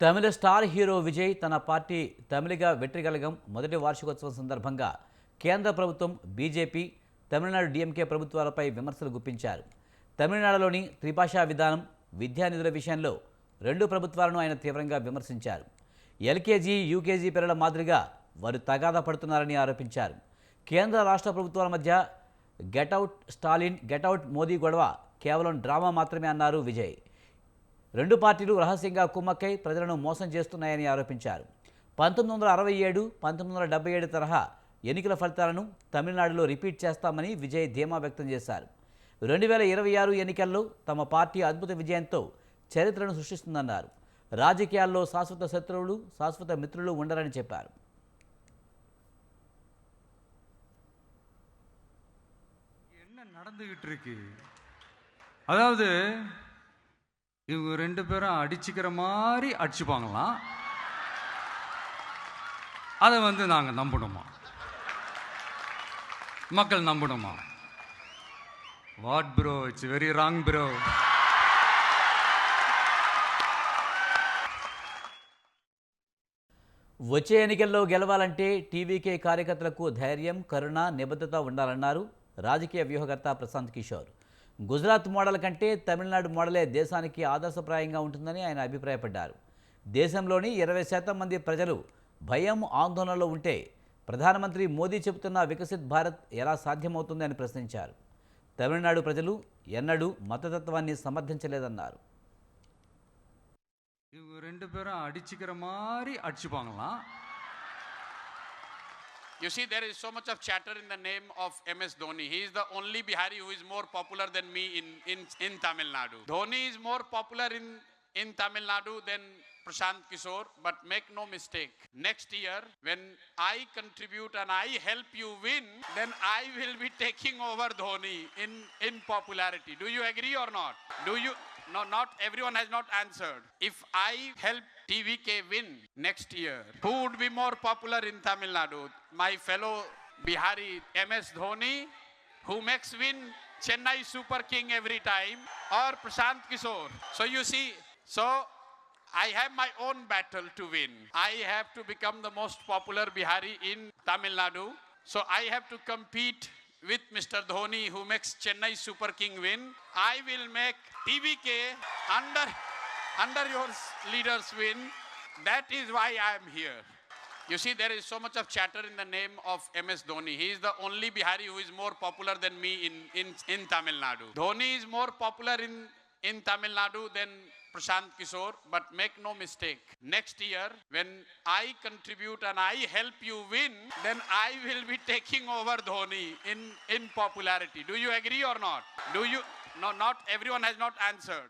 తమిళ star hero Vijay తన party తమిళిగ వెట్రికలగం మొదటి వార్షికోత్సవం సందర్భంగా కేంద్ర ప్రభుత్వం బీజేపీ తమిళనాడు డీఎంకే ప్రభుత్వాలపై విమర్శలు గుప్పించారు. తమిళనాడులోని త్రిభాషా విధానం, విద్యా నిధుల విషయంలో రెండు ప్రభుత్వాలను ఆయన తీవ్రంగా విమర్శించారు. ఎల్కేజీ, యూకేజీ పిల్లల మాదిరిగా వారు తగాదా పడుతున్నారని ఆరోపించారు. కేంద్ర రాష్ట్ర ప్రభుత్వాల మధ్య గెటౌట్ స్టాలిన్, గెటౌట్ మోదీ గొడవ కేవలం డ్రామా మాత్రమే అన్నారు విజయ్. రెండు పార్టీలు రహస్యంగా కుమ్మక్కై ప్రజలను మోసం చేస్తున్నాయని ఆరోపించారు. 1967, 1977 తరహా ఎన్నికల ఫలితాలను తమిళనాడులో రిపీట్ చేస్తామని విజయ్ ధీమా వ్యక్తం చేశారు. 2026 ఎన్నికల్లో తమ పార్టీ అద్భుత విజయంతో చరిత్రను సృష్టిస్తుందన్నారు. రాజకీయాల్లో శాశ్వత శత్రువులు, శాశ్వత మిత్రులు ఉండరని చెప్పారు. என்ன நடந்துகிட்டு இருக்கு? அதாவது இவங்க ரெண்டு பேரும் அடிச்சுக்கிற மாதிரி அடிச்சுப்பாங்களாம். அதை நாங்கள் நம்பணுமா? மக்கள் நம்பணுமா? What bro, it's very wrong bro. వచ్చే ఎన్నికల్లో గెలవాలంటే టీవీకే కార్యకర్తలకు ధైర్యం, కరుణ, నిబద్ధత ఉండాలన్నారు రాజకీయ వ్యూహకర్త ప్రశాంత్ కిషోర్. గుజరాత్ మోడల్ కంటే తమిళనాడు మోడలే దేశానికి ఆదర్శప్రాయంగా ఉంటుందని ఆయన అభిప్రాయపడ్డారు. దేశంలోని 20% మంది ప్రజలు భయం, ఆందోళనలో ఉంటే ప్రధానమంత్రి మోదీ చెబుతున్న వికసిత్ భారత్ ఎలా సాధ్యమవుతుంది అని ప్రశ్నించారు. తమిళనాడు ప్రజలు ఎన్నడూ మతతత్వాన్ని సమర్థించలేదన్నారు. இவங்க ரெண்டு பேரும் அடிச்சுக்கிற மாதிரி அடிச்சுப்பாங்களாம். You see, there is so much of chatter in the name of MS Dhoni. He is the only Bihari who is more popular than me in Tamil Nadu. Dhoni is more popular in Tamil Nadu than Prashant Kishore, but make no mistake. Next year, when I contribute and I help you win, then I will be taking over Dhoni in popularity. Do you agree or not? Do you? No, not everyone has not answered. If I help TVK win next year, who would be more popular in Tamil Nadu? My fellow Bihari MS Dhoni, who makes win Chennai Super King every time, or Prashant Kishore? So you see, I have my own battle to win. I have to become the most popular Bihari in Tamil Nadu. So I have to compete with Mr. Dhoni, who makes Chennai Super King win. I will make TVK under your leaders win. That is why I am here. You see, there is so much of chatter in the name of MS Dhoni. He is the only Bihari who is more popular than me in Tamil Nadu. Dhoni is more popular in Tamil Nadu than Prashant Kishore, but make no mistake. Next year, when I contribute and I help you win, then I will be taking over Dhoni in popularity. Do you agree or not? Do you? No, not everyone has not answered.